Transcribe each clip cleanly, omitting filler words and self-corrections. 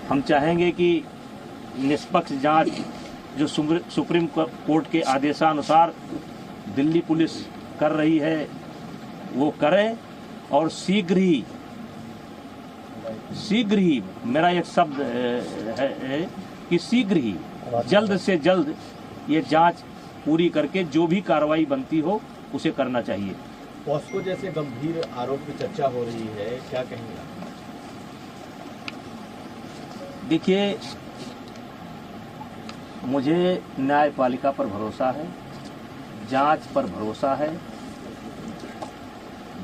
हम चाहेंगे कि निष्पक्ष जांच जो सुप्रीम कोर्ट के आदेशानुसार दिल्ली पुलिस कर रही है वो करें, और शीघ्र ही मेरा एक शब्द है कि शीघ्र ही जल्द से जल्द ये जांच पूरी करके जो भी कार्रवाई बनती हो उसे करना चाहिए। पॉस्को जैसे गंभीर आरोप की चर्चा हो रही है, क्या कहेंगे? देखिए, मुझे न्यायपालिका पर भरोसा है, जांच पर भरोसा है।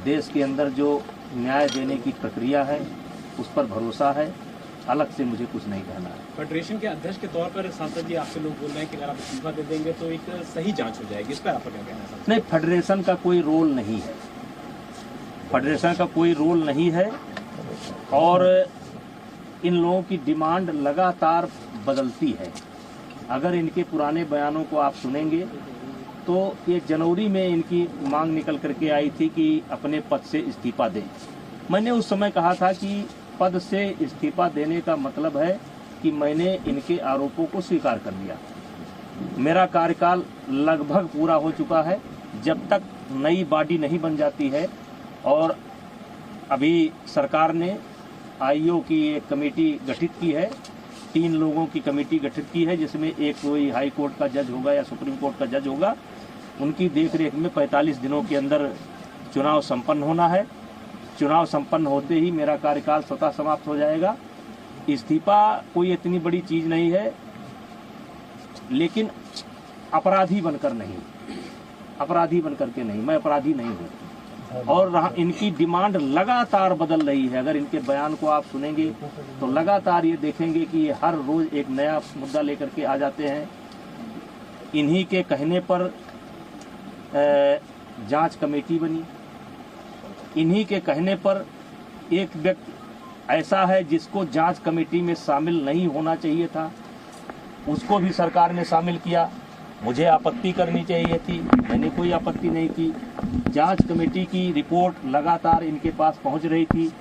देश के अंदर जो न्याय देने की प्रक्रिया है उस पर भरोसा है। अलग से मुझे कुछ नहीं कहना है। फेडरेशन के अध्यक्ष के तौर पर सांसद जी आपसे लोग बोल रहे हैं कि अगर आप इस्तीफा दे देंगे तो एक सही जांच हो जाएगी, इस पर आपका क्या कहना है? नहीं, फेडरेशन का कोई रोल नहीं है, फेडरेशन का कोई रोल नहीं है, और इन लोगों की डिमांड लगातार बदलती है। अगर इनके पुराने बयानों को आप सुनेंगे तो ये जनवरी में इनकी मांग निकल करके आई थी कि अपने पद से इस्तीफा दें। मैंने उस समय कहा था कि पद से इस्तीफा देने का मतलब है कि मैंने इनके आरोपों को स्वीकार कर लिया। मेरा कार्यकाल लगभग पूरा हो चुका है। जब तक नई बॉडी नहीं बन जाती है, और अभी सरकार ने आईओ की एक कमेटी गठित की है, 3 लोगों की कमेटी गठित की है, जिसमें एक कोई हाई कोर्ट का जज होगा या सुप्रीम कोर्ट का जज होगा। उनकी देखरेख में 45 दिनों के अंदर चुनाव संपन्न होना है। चुनाव संपन्न होते ही मेरा कार्यकाल स्वतः समाप्त हो जाएगा। इस्तीफा कोई इतनी बड़ी चीज नहीं है, लेकिन अपराधी बनकर नहीं, अपराधी बनकर के नहीं, मैं अपराधी नहीं हूँ। और इनकी डिमांड लगातार बदल रही है। अगर इनके बयान को आप सुनेंगे तो लगातार ये देखेंगे कि ये हर रोज एक नया मुद्दा लेकर के आ जाते हैं। इन्हीं के कहने पर जांच कमेटी बनी, इन्हीं के कहने पर एक व्यक्ति ऐसा है जिसको जांच कमेटी में शामिल नहीं होना चाहिए था, उसको भी सरकार ने शामिल किया। मुझे आपत्ति करनी चाहिए थी, मैंने कोई आपत्ति नहीं की। जांच कमेटी की रिपोर्ट लगातार इनके पास पहुंच रही थी।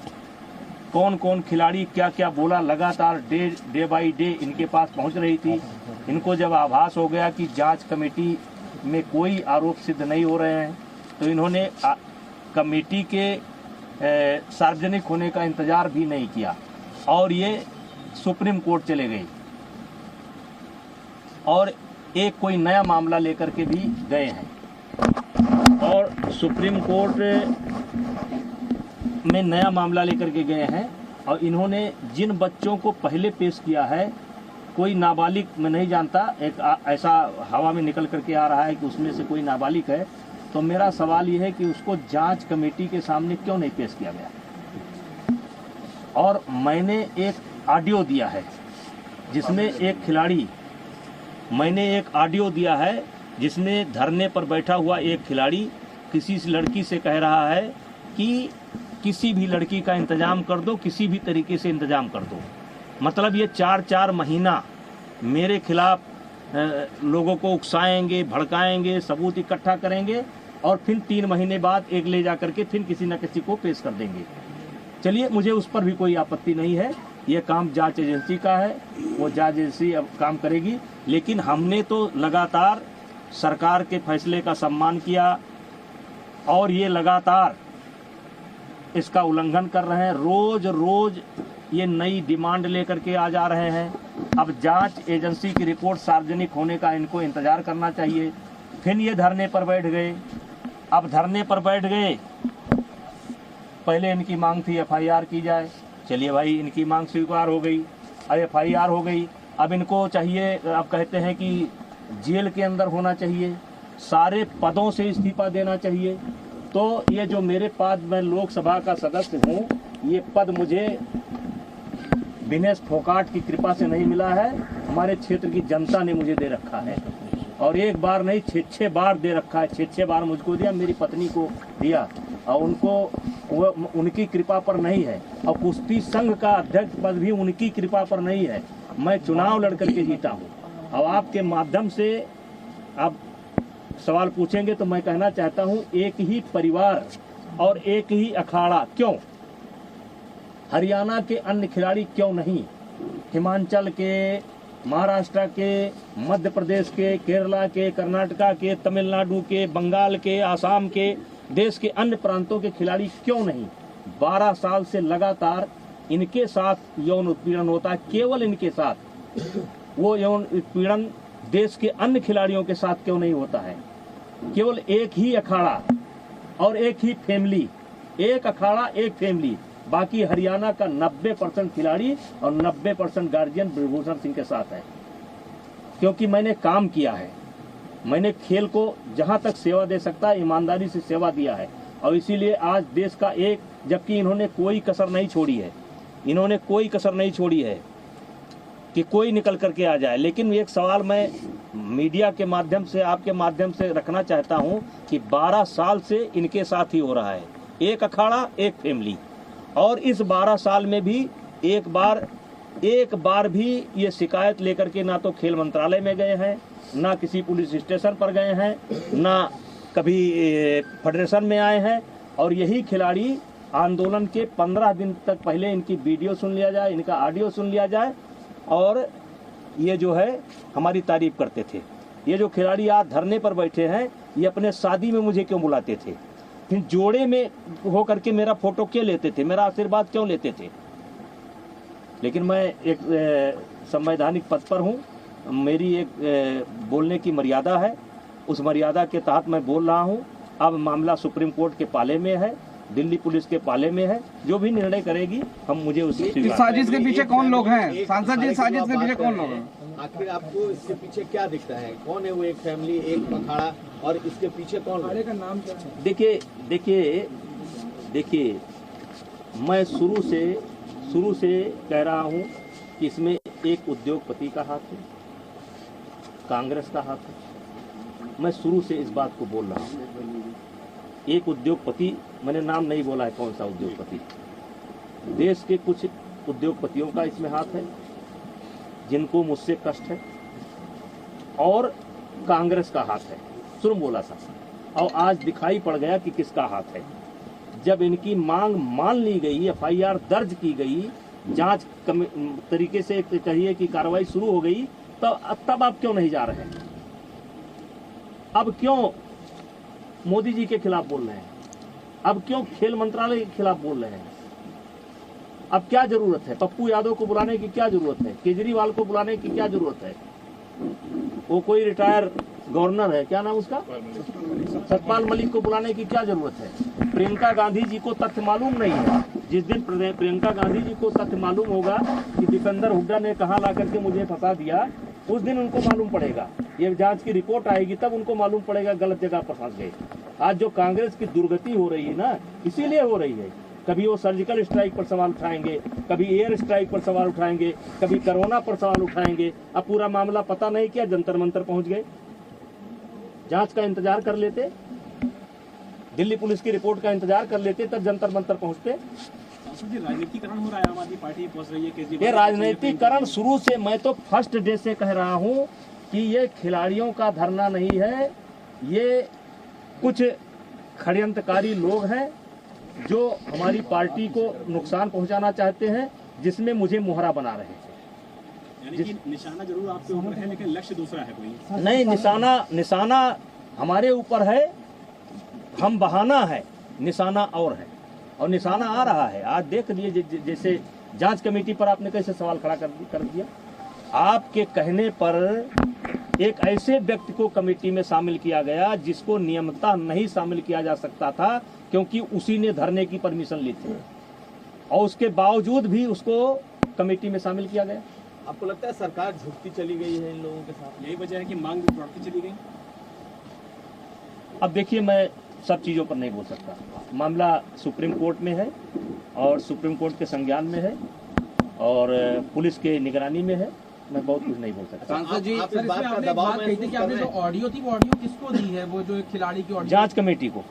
कौन कौन खिलाड़ी क्या क्या बोला, लगातार डे बाई डे इनके पास पहुंच रही थी। इनको जब आभास हो गया कि जांच कमेटी में कोई आरोप सिद्ध नहीं हो रहे हैं, तो इन्होंने कमेटी के सार्वजनिक होने का इंतजार भी नहीं किया, और ये सुप्रीम कोर्ट चले गए, और एक कोई नया मामला लेकर के भी गए हैं। और सुप्रीम कोर्ट में नया मामला लेकर के गए हैं, और इन्होंने जिन बच्चों को पहले पेश किया है, कोई नाबालिग मैं नहीं जानता, एक ऐसा हवा में निकल करके आ रहा है कि उसमें से कोई नाबालिग है। तो मेरा सवाल यह है कि उसको जांच कमेटी के सामने क्यों नहीं पेश किया गया। और मैंने एक ऑडियो दिया है जिसमें एक खिलाड़ी, मैंने एक ऑडियो दिया है जिसमें धरने पर बैठा हुआ एक खिलाड़ी किसी लड़की से कह रहा है कि किसी भी लड़की का इंतजाम कर दो, किसी भी तरीके से इंतजाम कर दो। मतलब ये 4-4 महीना मेरे खिलाफ लोगों को उकसाएंगे, भड़काएंगे, सबूत इकट्ठा करेंगे, और फिर 3 महीने बाद एक ले जा करके फिर किसी न किसी को पेश कर देंगे। चलिए, मुझे उस पर भी कोई आपत्ति नहीं है, ये काम जांच एजेंसी का है, वो जांच एजेंसी अब काम करेगी। लेकिन हमने तो लगातार सरकार के फैसले का सम्मान किया, और ये लगातार इसका उल्लंघन कर रहे हैं। रोज रोज ये नई डिमांड लेकर के आ जा रहे हैं। अब जांच एजेंसी की रिपोर्ट सार्वजनिक होने का इनको इंतजार करना चाहिए। फिर ये धरने पर बैठ गए। अब धरने पर बैठ गए, पहले इनकी मांग थी एफआईआर की जाए। चलिए भाई, इनकी मांग स्वीकार हो गई, अब एफआईआर हो गई। अब इनको चाहिए, अब कहते हैं कि जेल के अंदर होना चाहिए, सारे पदों से इस्तीफा देना चाहिए। तो ये जो मेरे पद, मैं लोकसभा का सदस्य हूँ, ये पद मुझे विनेश फोगाट की कृपा से नहीं मिला है, हमारे क्षेत्र की जनता ने मुझे दे रखा है। और एक बार नहीं, 6 बार दे रखा है। 6 बार मुझको दिया, मेरी पत्नी को दिया, और उनको उनकी कृपा पर नहीं है। और कुश्ती संघ का अध्यक्ष पद भी उनकी कृपा पर नहीं है। मैं चुनाव लड़कर के जीता हूँ। अब आपके माध्यम से आप सवाल पूछेंगे तो मैं कहना चाहता हूँ, एक ही परिवार और एक ही अखाड़ा क्यों? हरियाणा के अन्य खिलाड़ी क्यों नहीं? हिमाचल के, महाराष्ट्र के, मध्य प्रदेश के, केरला के, कर्नाटका के, तमिलनाडु के, बंगाल के, आसाम के, देश के अन्य प्रांतों के खिलाड़ी क्यों नहीं? 12 साल से लगातार इनके साथ यौन उत्पीड़न होता है, केवल इनके साथ। वो यौन उत्पीड़न देश के अन्य खिलाड़ियों के साथ क्यों नहीं होता है? केवल एक ही अखाड़ा और एक ही फैमिली, एक अखाड़ा एक फैमिली, बाकी हरियाणा का 90% खिलाड़ी और 90% गार्जियन ब्रजभूषण सिंह के साथ है। क्योंकि मैंने काम किया है, मैंने खेल को जहां तक सेवा दे सकता है ईमानदारी से सेवा दिया है, और इसीलिए आज देश का एक, जबकि इन्होंने कोई कसर नहीं छोड़ी है, इन्होंने कोई कसर नहीं छोड़ी है कि कोई निकल करके आ जाए। लेकिन एक सवाल मैं मीडिया के माध्यम से, आपके माध्यम से रखना चाहता हूं कि 12 साल से इनके साथ ही हो रहा है, एक अखाड़ा एक फैमिली, और इस 12 साल में भी एक बार भी ये शिकायत लेकर के ना तो खेल मंत्रालय में गए हैं, ना किसी पुलिस स्टेशन पर गए हैं, ना कभी फेडरेशन में आए हैं। और यही खिलाड़ी आंदोलन के 15 दिन तक पहले इनकी वीडियो सुन लिया जाए, इनका ऑडियो सुन लिया जाए, और ये जो है हमारी तारीफ करते थे। ये जो खिलाड़ी आज धरने पर बैठे हैं, ये अपने शादी में मुझे क्यों बुलाते थे? फिर जोड़े में होकर के मेरा फोटो क्यों लेते थे? मेरा आशीर्वाद क्यों लेते थे? लेकिन मैं एक संवैधानिक पद पर हूँ, मेरी एक बोलने की मर्यादा है, उस मर्यादा के तहत मैं बोल रहा हूँ। अब मामला सुप्रीम कोर्ट के पाले में है, दिल्ली पुलिस के पाले में है, जो भी निर्णय करेगी हम मुझे उसे इस साजिश के पीछे कौन लोग हैं? सांसद जी, साजिश के पीछे कौन लोग हैं? आखिर आपको इसके पीछे क्या दिखता है? कौन है वो एक फैमिली, एक अखाड़ा, और इसके पीछे कौन है? का नाम क्या है? देखिए, मैं शुरू से कह रहा हूँ कि इसमें एक उद्योगपति का हाथ है, कांग्रेस का हाथ है। मैं शुरू से इस बात को बोल रहा हूँ। एक उद्योगपति, मैंने नाम नहीं बोला है कौन सा उद्योगपति, देश के कुछ उद्योगपतियों का इसमें हाथ है जिनको मुझसे कष्ट है, और कांग्रेस का हाथ है। शुरू बोला सा, और आज दिखाई पड़ गया कि किसका हाथ है। जब इनकी मांग मान ली गई, FIR दर्ज की गई, जांच तरीके से कहिए कि कार्रवाई शुरू हो गई, तब आप क्यों नहीं जा रहे हैं? अब क्यों मोदी जी के खिलाफ बोल रहे हैं? अब क्यों खेल मंत्रालय के खिलाफ बोल रहे हैं? अब क्या जरूरत है? पप्पू यादव को बुलाने की क्या जरूरत है? केजरीवाल को बुलाने की क्या जरूरत है? वो कोई रिटायर गवर्नर है, क्या नाम उसका, सतपाल मलिक को बुलाने की क्या जरूरत है? प्रियंका गांधी जी को तथ्य मालूम नहीं है। जिस दिन प्रियंका गांधी जी को तथ्य मालूम होगा कि दीपेंद्र हुड्डा ने कहां ला करके मुझे फंसा दिया, उस दिन उनको मालूम पड़ेगा। ये जांच की रिपोर्ट आएगी तब उनको मालूम पड़ेगा गलत जगह पर फंस गए। आज जो कांग्रेस की दुर्गति हो रही है ना, इसीलिए हो रही है। कभी वो सर्जिकल स्ट्राइक पर सवाल उठाएंगे, कभी एयर स्ट्राइक पर सवाल उठाएंगे, कभी कोरोना पर सवाल उठाएंगे। अब पूरा मामला पता नहीं क्या जंतर मंतर पहुंच गए। जांच का इंतजार कर लेते, दिल्ली पुलिस की रिपोर्ट का इंतजार कर लेते, तब जंतर मंतर पहुंचते। राजनीतिकरण हो रहा है, आम आदमी पार्टी पहुंच रही है। ये राजनीतिकरण शुरू से, मैं तो फर्स्ट डे से कह रहा हूं कि ये खिलाड़ियों का धरना नहीं है, ये कुछ षड्यंत्रकारी लोग हैं जो हमारी पार्टी को नुकसान पहुंचाना चाहते हैं, जिसमें मुझे मोहरा बना रहे हैं। यानी कि निशाना जरूर आपके ऊपर है, लेकिन लक्ष्य दूसरा है कोई नहीं। निशाना हमारे ऊपर है, हम बहाना है, निशाना और है, और निशाना आ रहा है। आज देख लिए, जैसे जांच कमेटी पर आपने कैसे सवाल खड़ा कर दिया। आपके कहने पर एक ऐसे व्यक्ति को कमेटी में शामिल किया गया जिसको नियमतः नहीं शामिल किया जा सकता था, क्योंकि उसी ने धरने की परमिशन ली थी, और उसके बावजूद भी उसको कमेटी में शामिल किया गया। आपको लगता है सरकार झुकती चली गई है इन लोगों के साथ? यही वजह है कि मांग बढ़ती चली गई। अब देखिए, मैं सब चीज़ों पर नहीं बोल सकता। मामला सुप्रीम कोर्ट में है, और सुप्रीम कोर्ट के संज्ञान में है, और पुलिस के निगरानी में है। मैं बहुत कुछ नहीं बोल सकता। सांसद जी, आप इस बात का दबाव कही थी कि आपने जो ऑडियो थी, वो ऑडियो किसको दी है? वो जो एक खिलाड़ी की ऑडियो, जांच कमेटी को।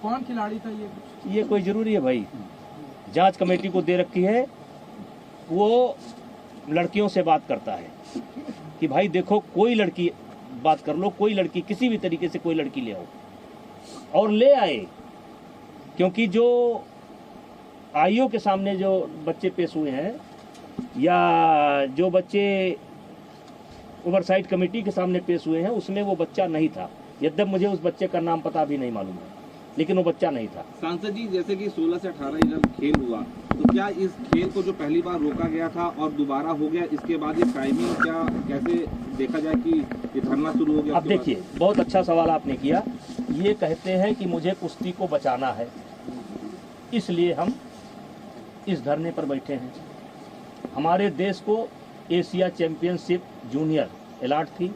कौन खिलाड़ी था ये कोई जरूरी है भाई? जांच कमेटी को दे रखी है। वो लड़कियों से बात करता है कि भाई देखो, कोई लड़की बात कर लो, कोई लड़की, किसी भी तरीके से कोई लड़की ले आओ, और ले आए। क्योंकि जो आईओ के सामने जो बच्चे पेश हुए हैं, या जो बच्चे ओवरसाइट कमेटी के सामने पेश हुए हैं उसमें वो बच्चा नहीं था। यद्यप मुझे उस बच्चे का नाम पता भी नहीं मालूम है, लेकिन वो बच्चा नहीं था। सांसद जी, जैसे कि 16 से 18 जब खेल हुआ तो क्या इस खेल को जो पहली बार रोका गया था और दोबारा हो गया, इसके बाद ये टाइमिंग क्या कैसे देखा जाए कि ये धरना शुरू हो गया? अब देखिए, बहुत अच्छा सवाल आपने किया। ये कहते हैं कि मुझे कुश्ती को बचाना है, इसलिए हम इस धरने पर बैठे हैं। हमारे देश को एशिया चैंपियनशिप जूनियर अलॉट थी,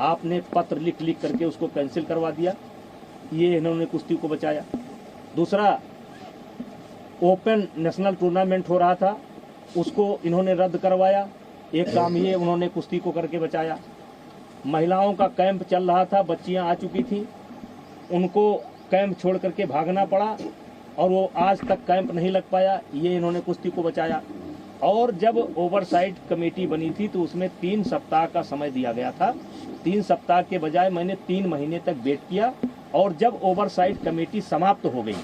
आपने पत्र लिख लिख करके उसको कैंसिल करवा दिया, ये इन्होंने कुश्ती को बचाया। दूसरा, ओपन नेशनल टूर्नामेंट हो रहा था, उसको इन्होंने रद्द करवाया। एक काम ये उन्होंने कुश्ती को करके बचाया। महिलाओं का कैंप चल रहा था, बच्चियां आ चुकी थी, उनको कैंप छोड़ करके भागना पड़ा और वो आज तक कैंप नहीं लग पाया, ये इन्होंने कुश्ती को बचाया। और जब ओवरसाइट कमेटी बनी थी तो उसमें 3 सप्ताह का समय दिया गया था। 3 सप्ताह के बजाय मैंने 3 महीने तक वेट किया, और जब ओवरसाइट कमेटी समाप्त हो गई,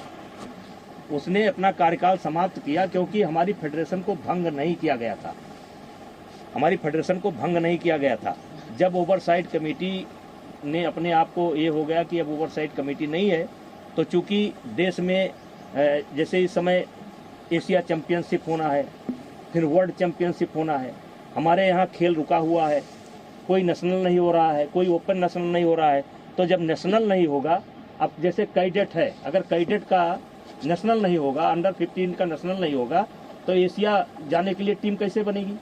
उसने अपना कार्यकाल समाप्त किया, क्योंकि हमारी फेडरेशन को भंग नहीं किया गया था। हमारी फेडरेशन को भंग नहीं किया गया था। जब ओवरसाइट कमेटी ने अपने आप को ये हो गया कि अब ओवरसाइट कमेटी नहीं है, तो चूंकि देश में जैसे इस समय एशिया चैंपियनशिप होना है, फिर वर्ल्ड चैंपियनशिप होना है, हमारे यहाँ खेल रुका हुआ है, कोई नेशनल नहीं हो रहा है, कोई ओपन नेशनल नहीं हो रहा है। तो जब नेशनल नहीं होगा, अब जैसे कैडेट है, अगर कैडेट का नेशनल नहीं होगा, अंडर 15 का नेशनल नहीं होगा, तो एशिया जाने के लिए टीम कैसे बनेगी?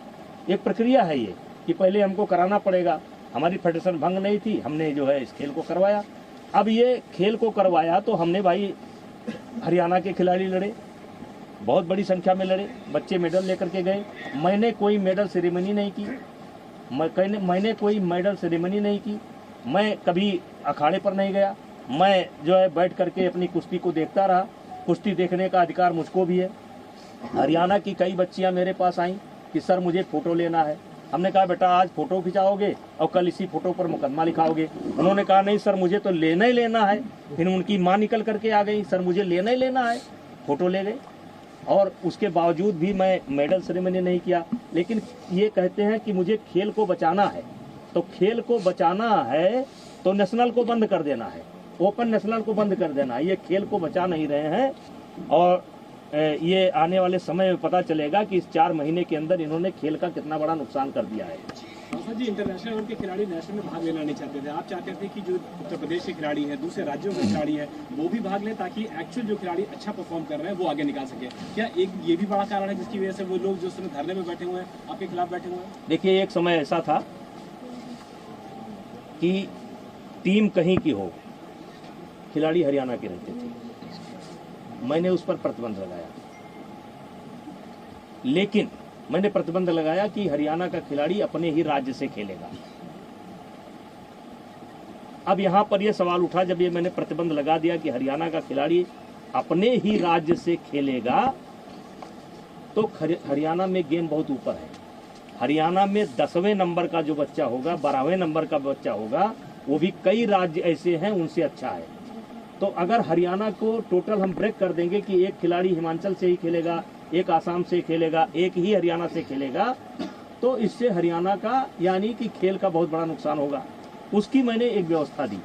एक प्रक्रिया है ये कि पहले हमको कराना पड़ेगा। हमारी फेडरेशन भंग नहीं थी, हमने जो है इस खेल को करवाया। अब ये खेल को करवाया तो हमने भाई हरियाणा के खिलाड़ी लड़े, बहुत बड़ी संख्या में लड़े, बच्चे मेडल लेकर के गए। मैंने कोई मेडल सेरेमनी नहीं की, मैंने कोई मेडल सेरेमनी नहीं की, मैं कभी अखाड़े पर नहीं गया, मैं जो है बैठ करके अपनी कुश्ती को देखता रहा। कुश्ती देखने का अधिकार मुझको भी है। हरियाणा की कई बच्चियां मेरे पास आईं कि सर मुझे फ़ोटो लेना है। हमने कहा बेटा आज फ़ोटो खिंचाओगे और कल इसी फ़ोटो पर मुकदमा लिखाओगे। उन्होंने कहा नहीं सर मुझे तो लेना ही लेना है। फिर उनकी माँ निकल करके आ गई, सर मुझे लेना ही लेना है। फ़ोटो ले गए, और उसके बावजूद भी मैं मेडल सेरेमनी नहीं किया। लेकिन ये कहते हैं कि मुझे खेल को बचाना है, तो खेल को बचाना है तो नेशनल को बंद कर देना है, ओपन नेशनल को बंद कर देना है। ये खेल को बचा नहीं रहे हैं, और ये आने वाले समय में पता चलेगा कि इस 4 महीने के अंदर इन्होंने खेल का कितना बड़ा नुकसान कर दिया है। सांसद जी, इंटरनेशनल लेवल के खिलाड़ी नेशनल में भाग लेना नहीं चाहते थे, आप चाहते थे कि जो उत्तर प्रदेश के खिलाड़ी हैं, दूसरे राज्यों के खिलाड़ी हैं, वो भी भाग लें ताकि एक्चुअल जो खिलाड़ी अच्छा परफॉर्म कर रहे हैं वो आगे निकाल सके। क्या एक ये भी बड़ा कारण है जिसकी वजह से वो लोग जो उसमें धरने में बैठे हुए हैं आपके खिलाफ बैठे हुए हैं? देखिए, एक समय ऐसा था कि टीम कहीं की हो, खिलाड़ी हरियाणा के रहते थे, मैंने उस पर प्रतिबंध लगाया। लेकिन मैंने प्रतिबंध लगाया कि हरियाणा का खिलाड़ी अपने ही राज्य से खेलेगा। अब यहां पर यह सवाल उठा, जब ये मैंने प्रतिबंध लगा दिया कि हरियाणा का खिलाड़ी अपने ही राज्य से खेलेगा, तो हरियाणा में गेम बहुत ऊपर है। हरियाणा में 10वें नंबर का जो बच्चा होगा, 12वें नंबर का बच्चा होगा, वो भी कई राज्य ऐसे हैं उनसे अच्छा है। तो अगर हरियाणा को टोटल हम ब्रेक कर देंगे कि एक खिलाड़ी हिमाचल से ही खेलेगा, एक आसाम से खेलेगा, एक ही हरियाणा से खेलेगा, तो इससे हरियाणा का यानी कि खेल का बहुत बड़ा नुकसान होगा। उसकी मैंने एक व्यवस्था दी,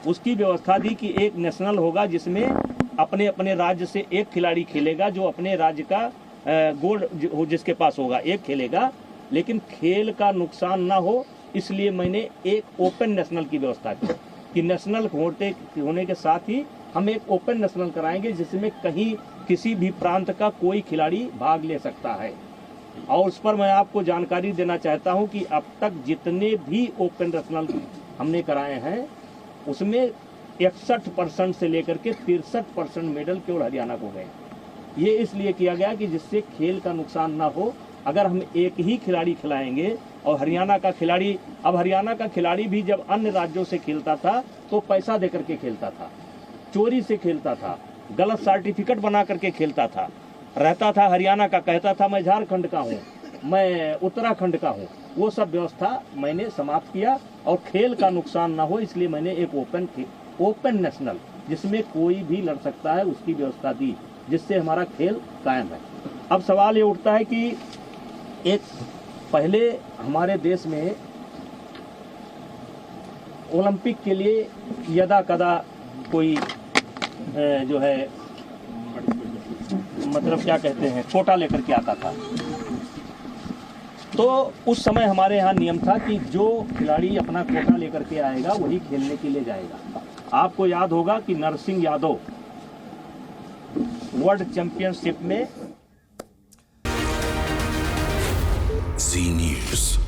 उसकी व्यवस्था दी कि एक नेशनल होगा जिसमें अपने अपने राज्य से एक खिलाड़ी खेलेगा, जो अपने राज्य का गोल्ड जिसके पास होगा एक खेलेगा, लेकिन खेल का नुकसान ना हो, इसलिए मैंने एक ओपन नेशनल की व्यवस्था की कि नेशनल होने के साथ ही हम एक ओपन नेशनल कराएंगे जिसमें कहीं किसी भी प्रांत का कोई खिलाड़ी भाग ले सकता है। और उस पर मैं आपको जानकारी देना चाहता हूं कि अब तक जितने भी ओपन नेशनल हमने कराए हैं उसमें 61% से लेकर के 63% मेडल केवल हरियाणा को गए। ये इसलिए किया गया कि जिससे खेल का नुकसान ना हो। अगर हम एक ही खिलाड़ी खिलाएंगे और हरियाणा का खिलाड़ी, अब हरियाणा का खिलाड़ी भी जब अन्य राज्यों से खेलता था तो पैसा दे करके खेलता था, चोरी से खेलता था, गलत सर्टिफिकेट बना करके खेलता था, रहता था हरियाणा का, कहता था मैं झारखंड का हूँ, मैं उत्तराखंड का हूँ। वो सब व्यवस्था मैंने समाप्त किया और खेल का नुकसान ना हो इसलिए मैंने एक ओपन नेशनल जिसमें कोई भी लड़ सकता है उसकी व्यवस्था दी, जिससे हमारा खेल कायम है। अब सवाल ये उठता है कि एक पहले हमारे देश में ओलंपिक के लिए यदा कदा कोई जो है मतलब क्या कहते हैं कोटा लेकर के आता था। तो उस समय हमारे यहाँ नियम था कि जो खिलाड़ी अपना कोटा लेकर के आएगा वही खेलने के लिए जाएगा। आपको याद होगा कि नरसिंह यादव वर्ल्ड चैंपियनशिप में Z News.